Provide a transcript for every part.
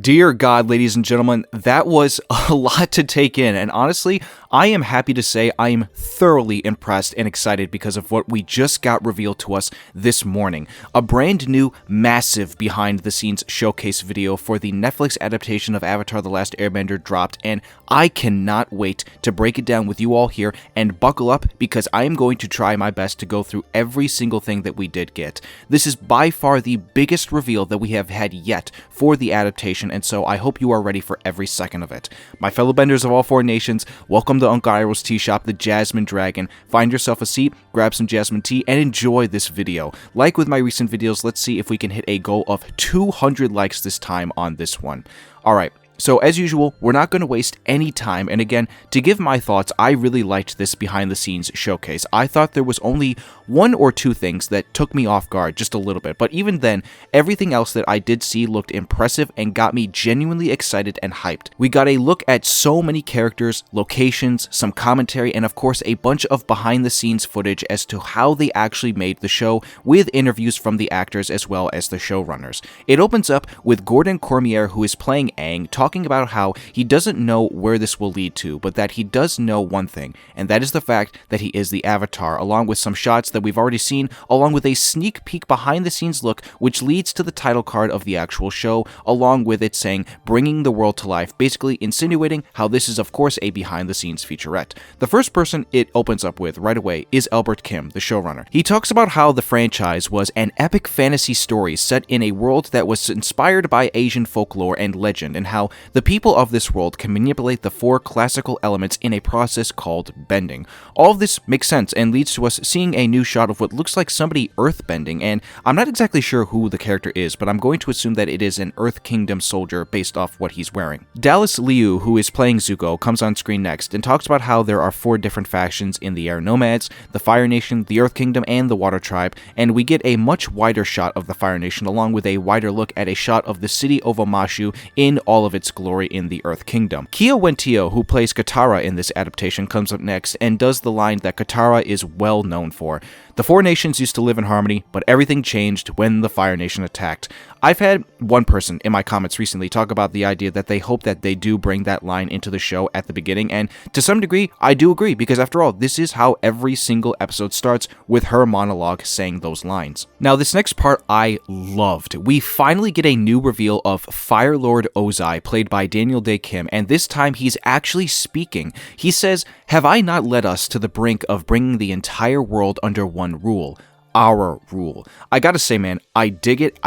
Dear God, ladies and gentlemen, that was a lot to take in, and honestly, I am happy to say I am thoroughly impressed and excited because of what we just got revealed to us this morning. A brand new, massive behind-the-scenes showcase video for the Netflix adaptation of Avatar The Last Airbender dropped, and I cannot wait to break it down with you all here, and buckle up because I am going to try my best to go through every single thing that we did get. This is by far the biggest reveal that we have had yet for the adaptation, and so I hope you are ready for every second of it. My fellow benders of all four nations, welcome to Uncle Iroh's Tea Shop, the Jasmine Dragon. Find yourself a seat, grab some jasmine tea, and enjoy this video. Like with my recent videos, let's see if we can hit a goal of 200 likes this time on this one. Alright. So as usual, we're not going to waste any time, and again, to give my thoughts, I really liked this behind-the-scenes showcase. I thought there was only one or two things that took me off guard just a little bit, but even then, everything else that I did see looked impressive and got me genuinely excited and hyped. We got a look at so many characters, locations, some commentary, and of course a bunch of behind-the-scenes footage as to how they actually made the show, with interviews from the actors as well as the showrunners. It opens up with Gordon Cormier, who is playing Aang, talking about how he doesn't know where this will lead to, but that he does know one thing, and that is the fact that he is the Avatar, along with some shots that we've already seen, along with a sneak peek behind the scenes look, which leads to the title card of the actual show, along with it saying, bringing the world to life, basically insinuating how this is of course a behind the scenes featurette. The first person it opens up with right away is Dae Kim, the showrunner. He talks about how the franchise was an epic fantasy story set in a world that was inspired by Asian folklore and legend, and how the people of this world can manipulate the four classical elements in a process called bending. All of this makes sense and leads to us seeing a new shot of what looks like somebody earthbending, and I'm not exactly sure who the character is, but I'm going to assume that it is an Earth Kingdom soldier based off what he's wearing. Dallas Liu, who is playing Zuko, comes on screen next and talks about how there are four different factions in the Air Nomads, the Fire Nation, the Earth Kingdom, and the Water Tribe, and we get a much wider shot of the Fire Nation along with a wider look at a shot of the city of Omashu in all of its glory in the Earth Kingdom. Kiawentiio, who plays Katara in this adaptation, comes up next and does the line that Katara is well known for. The four nations used to live in harmony, but everything changed when the Fire Nation attacked. I've had one person in my comments recently talk about the idea that they hope that they do bring that line into the show at the beginning, and to some degree, I do agree, because after all, this is how every single episode starts, with her monologue saying those lines. Now, this next part I loved. We finally get a new reveal of Firelord Ozai, played by Dae Kim, and this time he's actually speaking. He says, "Have I not led us to the brink of bringing the entire world under one rule? Our rule." I gotta say, man, I dig it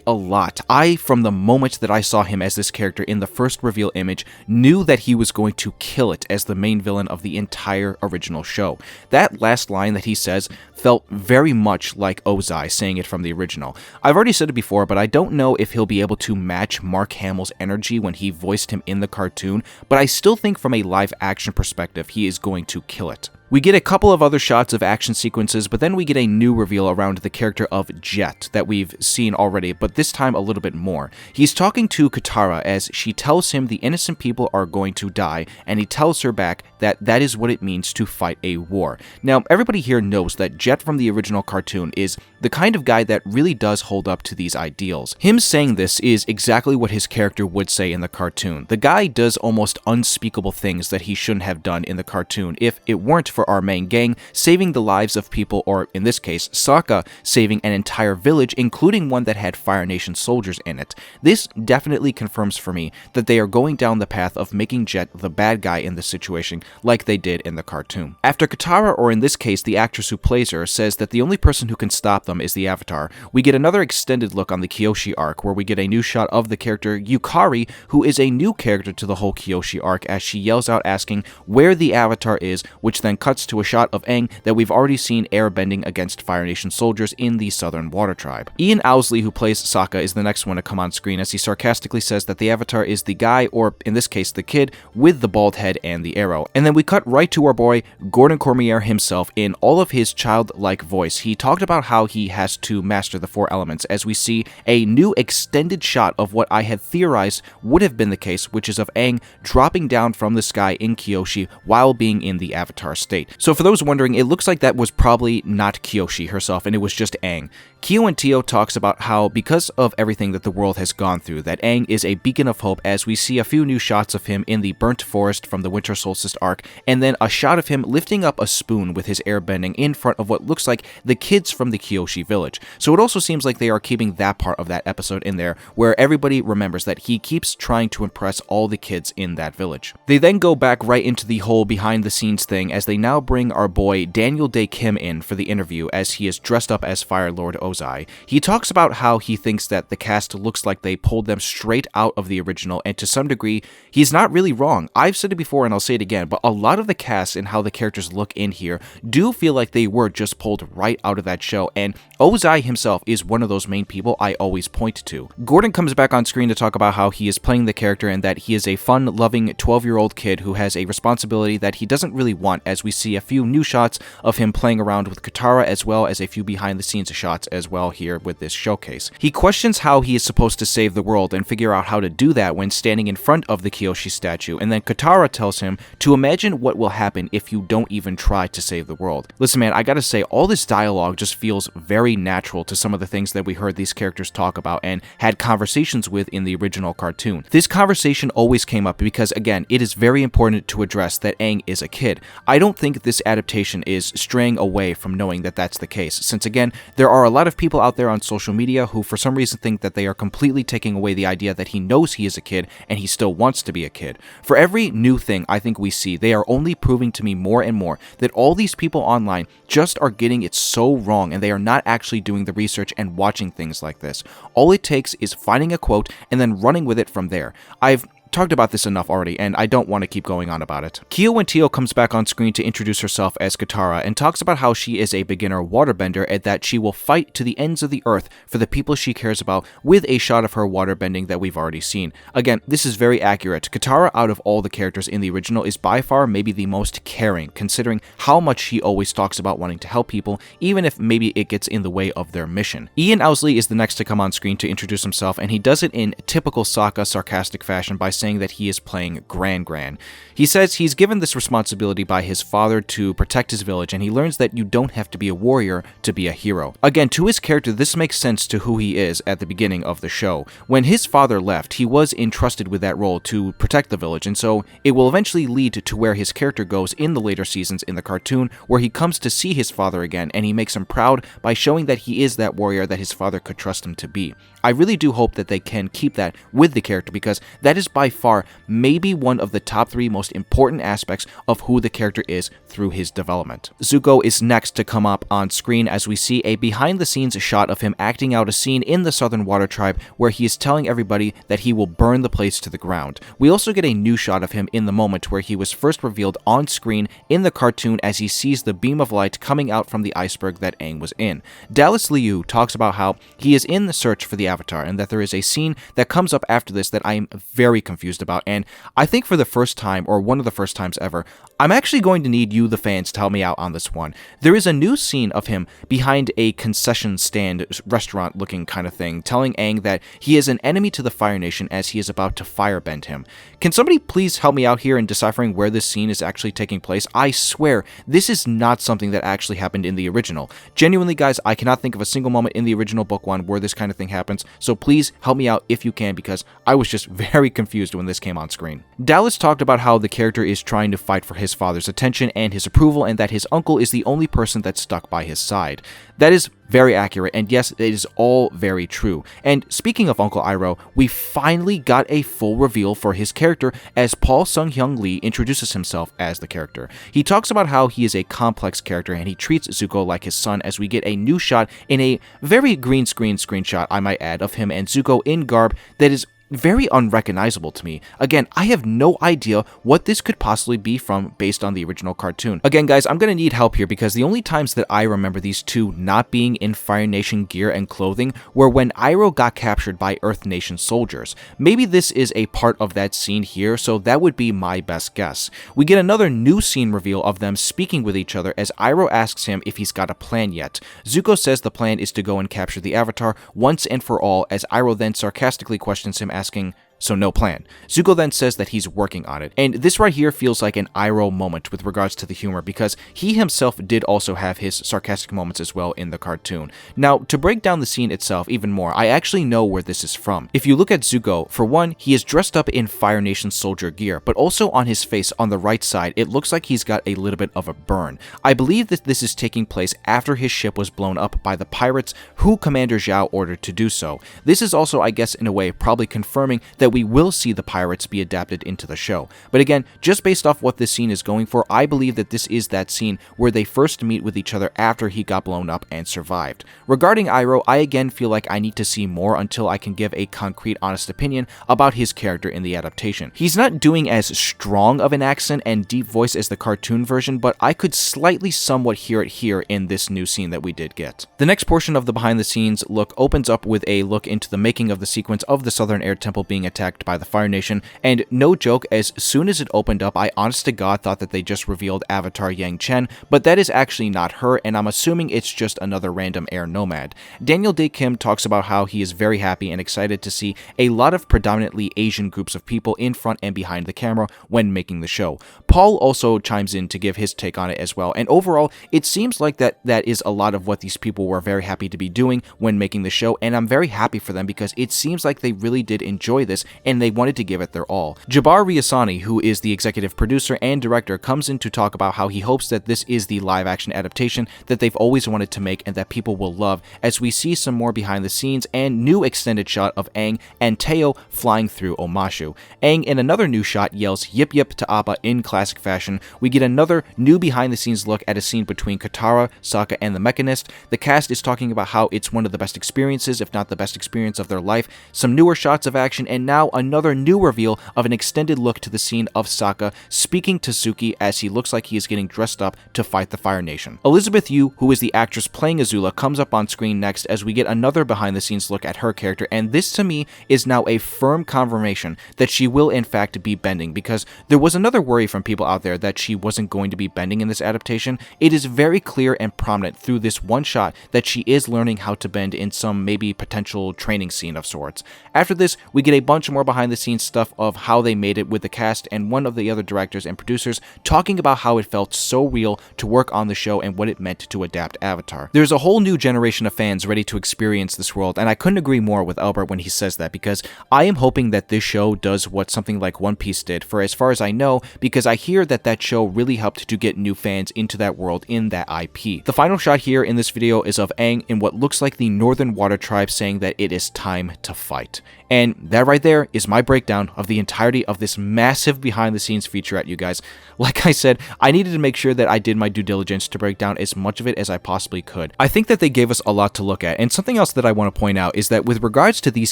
a lot. From the moment that I saw him as this character in the first reveal image, knew that he was going to kill it as the main villain of the entire original show. That last line that he says felt very much like Ozai saying it from the original. I've already said it before, but I don't know if he'll be able to match Mark Hamill's energy when he voiced him in the cartoon, but I still think from a live action perspective, he is going to kill it. We get a couple of other shots of action sequences, but then we get a new reveal around the character of Jet that we've seen already, but this time a little bit more. He's talking to Katara as she tells him the innocent people are going to die, and he tells her back that that is what it means to fight a war. Now, everybody here knows that Jet from the original cartoon is the kind of guy that really does hold up to these ideals. Him saying this is exactly what his character would say in the cartoon. The guy does almost unspeakable things that he shouldn't have done in the cartoon if it weren't for our main gang saving the lives of people, or in this case, Sokka saving an entire village, including one that had Fire Nation soldiers in it. This definitely confirms for me that they are going down the path of making Jet the bad guy in this situation, like they did in the cartoon. After Katara, or in this case the actress who plays her, says that the only person who can stop them is the Avatar, we get another extended look on the Kyoshi arc, where we get a new shot of the character Yukari, who is a new character to the whole Kyoshi arc, as she yells out asking where the Avatar is, which then cuts to a shot of Aang that we've already seen airbending against Fire Nation soldiers in the Southern Water Tribe. Ousley, who plays Sokka, is the next one to come on screen as he sarcastically says that the Avatar is the guy, or in this case the kid, with the bald head and the arrow. And then we cut right to our boy Gordon Cormier himself in all of his childlike voice. He talked about how he he has to master the 4 elements, as we see a new extended shot of what I had theorized would have been the case, which is of Aang dropping down from the sky in Kyoshi while being in the Avatar state. So for those wondering, it looks like that was probably not Kyoshi herself, and it was just Aang. Kiawentiio talks about how, because of everything that the world has gone through, that Aang is a beacon of hope, as we see a few new shots of him in the burnt forest from the Winter Solstice arc, and then a shot of him lifting up a spoon with his airbending in front of what looks like the kids from the Kyoshi village. So it also seems like they are keeping that part of that episode in there, where everybody remembers that he keeps trying to impress all the kids in that village. They then go back right into the whole behind the scenes thing, as they now bring our boy Dae Kim in for the interview, as he is dressed up as Firelord Ozai. He talks about how he thinks that the cast looks like they pulled them straight out of the original, and to some degree, he's not really wrong. I've said it before and I'll say it again, but a lot of the cast and how the characters look in here do feel like they were just pulled right out of that show, and Ozai himself is one of those main people I always point to. Gordon comes back on screen to talk about how he is playing the character and that he is a fun-loving 12-year-old kid who has a responsibility that he doesn't really want, as we see a few new shots of him playing around with Katara, as well as a few behind-the-scenes shots as well here with this showcase. He questions how he is supposed to save the world and figure out how to do that when standing in front of the Kyoshi statue, and then Katara tells him to imagine what will happen if you don't even try to save the world. Listen man, I gotta say, all this dialogue just feels very natural to some of the things that we heard these characters talk about and had conversations with in the original cartoon. This conversation always came up because, again, it is very important to address that Aang is a kid. I don't think this adaptation is straying away from knowing that that's the case, since again, there are a lot of people out there on social media who for some reason think that they are completely taking away the idea that he knows he is a kid and he still wants to be a kid. For every new thing I think we see, they are only proving to me more and more that all these people online just are getting it so wrong, and they are not actually doing the research and watching things like this. All it takes is finding a quote and then running with it from there. I've talked about this enough already, and I don't want to keep going on about it. Kiawentiio comes back on screen to introduce herself as Katara and talks about how she is a beginner waterbender and that she will fight to the ends of the earth for the people she cares about, with a shot of her waterbending that we've already seen. Again, this is very accurate. Katara, out of all the characters in the original, is by far maybe the most caring, considering how much she always talks about wanting to help people, even if maybe it gets in the way of their mission. Ousley is the next to come on screen to introduce himself, and he does it in typical Sokka sarcastic fashion by saying that he is playing Gran. He says he's given this responsibility by his father to protect his village, and he learns that you don't have to be a warrior to be a hero. Again, to his character, this makes sense to who he is at the beginning of the show. When his father left, he was entrusted with that role to protect the village, and so it will eventually lead to where his character goes in the later seasons in the cartoon, where he comes to see his father again, and he makes him proud by showing that he is that warrior that his father could trust him to be. I really do hope that they can keep that with the character, because that is by far maybe one of the top 3 most important aspects of who the character is through his development. Zuko is next to come up on screen, as we see a behind-the-scenes shot of him acting out a scene in the Southern Water Tribe where he is telling everybody that he will burn the place to the ground. We also get a new shot of him in the moment where he was first revealed on screen in the cartoon, as he sees the beam of light coming out from the iceberg that Aang was in. Dallas Liu talks about how he is in the search for the Avatar, and that there is a scene that comes up after this that I am very confused about, and I think for the first time, or one of the first times ever, I'm actually going to need you, the fans, to help me out on this one. There is a new scene of him behind a concession stand, restaurant-looking kind of thing, telling Aang that he is an enemy to the Fire Nation as he is about to firebend him. Can somebody please help me out here in deciphering where this scene is actually taking place? I swear, this is not something that actually happened in the original. Genuinely, guys, I cannot think of a single moment in the original book one where this kind of thing happens, so please help me out if you can, because I was just very confused when this came on screen. Dallas talked about how the character is trying to fight for his father's attention and his approval, and that his uncle is the only person that's stuck by his side. That is very accurate, and yes, it is all very true. And speaking of Uncle Iroh, we finally got a full reveal for his character as Paul Sung-hyung Lee introduces himself as the character. He talks about how he is a complex character and he treats Zuko like his son, as we get a new shot in a very green screen screenshot, I might add, of him and Zuko in garb that is very unrecognizable to me. Again, I have no idea what this could possibly be from based on the original cartoon. Again, guys, I'm gonna need help here because the only times that I remember these two not being in Fire Nation gear and clothing were when Iroh got captured by Earth Nation soldiers. Maybe this is a part of that scene here, so that would be my best guess. We get another new scene reveal of them speaking with each other as Iroh asks him if he's got a plan yet. Zuko says the plan is to go and capture the Avatar once and for all, as Iroh then sarcastically questions him, asking, "So no plan." Zuko then says that he's working on it, and this right here feels like an Iroh moment with regards to the humor because he himself did also have his sarcastic moments as well in the cartoon. Now, to break down the scene itself even more, I actually know where this is from. If you look at Zuko, for one, he is dressed up in Fire Nation soldier gear, but also on his face on the right side, it looks like he's got a little bit of a burn. I believe that this is taking place after his ship was blown up by the pirates who Commander Zhao ordered to do so. This is also, I guess, in a way, probably confirming that we will see the pirates be adapted into the show. But again, just based off what this scene is going for, I believe that this is that scene where they first meet with each other after he got blown up and survived. Regarding Iroh, I again feel like I need to see more until I can give a concrete, honest opinion about his character in the adaptation. He's not doing as strong of an accent and deep voice as the cartoon version, but I could slightly somewhat hear it here in this new scene that we did get. The next portion of the behind the scenes look opens up with a look into the making of the sequence of the Southern Air Temple being attacked by the Fire Nation, and no joke, as soon as it opened up, I honest to God thought that they just revealed Avatar Yang Chen, but that is actually not her, and I'm assuming it's just another random air nomad. Daniel Dae Kim talks about how he is very happy and excited to see a lot of predominantly Asian groups of people in front and behind the camera when making the show. Paul also chimes in to give his take on it as well, and overall, it seems like that is a lot of what these people were very happy to be doing when making the show, and I'm very happy for them because it seems like they really did enjoy this and they wanted to give it their all. Jabbar Riasani, who is the executive producer and director, comes in to talk about how he hopes that this is the live-action adaptation that they've always wanted to make and that people will love, as we see some more behind the scenes and new extended shot of Aang and Teo flying through Omashu. Aang in another new shot yells "Yip Yip" to Appa in classic fashion. We get another new behind-the-scenes look at a scene between Katara, Sokka, and the Mechanist. The cast is talking about how it's one of the best experiences, if not the best experience of their life, some newer shots of action, and now another new reveal of an extended look to the scene of Sokka speaking to Suki as he looks like he is getting dressed up to fight the Fire Nation. Elizabeth Yu, who is the actress playing Azula, comes up on screen next as we get another behind-the-scenes look at her character, and this to me is now a firm confirmation that she will in fact be bending, because there was another worry from people out there that she wasn't going to be bending in this adaptation. It is very clear and prominent through this one shot that she is learning how to bend in some maybe potential training scene of sorts. After this, we get a bunch more behind-the-scenes stuff of how they made it with the cast and one of the other directors and producers talking about how it felt so real to work on the show and what it meant to adapt Avatar. There's a whole new generation of fans ready to experience this world, and I couldn't agree more with Albert when he says that, because I am hoping that this show does what something like One Piece did, for as far as I know, because I hear that that show really helped to get new fans into that world in that IP. The final shot here in this video is of Aang in what looks like the Northern Water Tribe saying that it is time to fight. And that right there is my breakdown of the entirety of this massive behind-the-scenes featurette, you guys. Like I said, I needed to make sure that I did my due diligence to break down as much of it as I possibly could. I think that they gave us a lot to look at, and something else that I want to point out is that with regards to these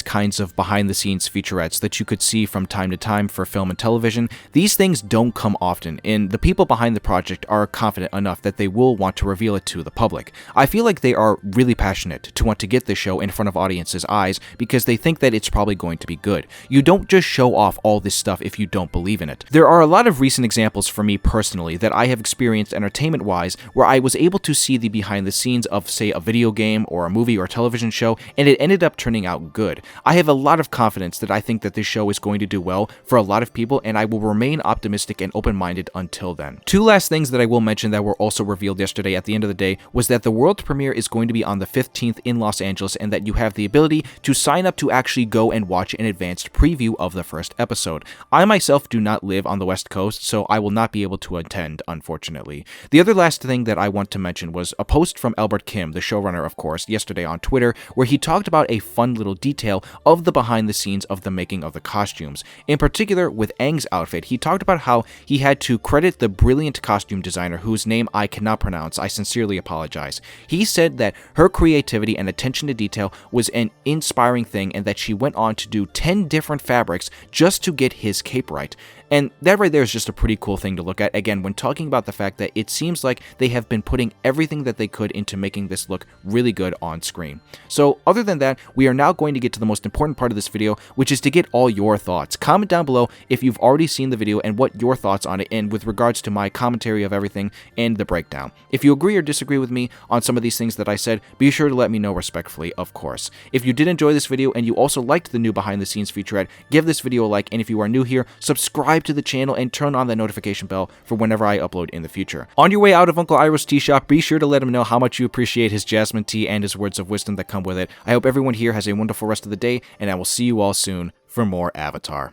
kinds of behind-the-scenes featurettes that you could see from time to time for film and television, these things don't come often, and the people behind the project are confident enough that they will want to reveal it to the public. I feel like they are really passionate to want to get this show in front of audiences' eyes because they think that it's probably going to be good. You don't just show off all this stuff if you don't believe in it. There are a lot of recent examples for me personally that I have experienced entertainment-wise where I was able to see the behind the scenes of, say, a video game or a movie or a television show, and it ended up turning out good. I have a lot of confidence that I think that this show is going to do well for a lot of people, and I will remain optimistic and open-minded until then. Two last things that I will mention that were also revealed yesterday at the end of the day was that the world premiere is going to be on the 15th in Los Angeles, and that you have the ability to sign up to actually go and watch an advanced preview of the first episode. I myself do not live on the West Coast, so I will not be able to attend, unfortunately. The other last thing that I want to mention was a post from Albert Kim, the showrunner, of course, yesterday on Twitter, where he talked about a fun little detail of the behind the scenes of the making of the costumes. In particular, with Aang's outfit, he talked about how he had to credit the brilliant costume designer whose name I cannot pronounce. I sincerely apologize. He said that her creativity and attention to detail was an inspiring thing, and that she went on on to do 10 different fabrics just to get his cape right. And that right there is just a pretty cool thing to look at, again, when talking about the fact that it seems like they have been putting everything that they could into making this look really good on screen. So other than that, we are now going to get to the most important part of this video, which is to get all your thoughts. Comment down below if you've already seen the video and what your thoughts on it and with regards to my commentary of everything and the breakdown. If you agree or disagree with me on some of these things that I said, be sure to let me know respectfully, of course. If you did enjoy this video and you also liked the new behind the scenes featurette, give this video a like, and if you are new here, subscribe to the channel and turn on the notification bell for whenever I upload in the future. On your way out of Uncle Iroh's tea shop, be sure to let him know how much you appreciate his jasmine tea and his words of wisdom that come with it. I hope everyone here has a wonderful rest of the day, and I will see you all soon for more Avatar.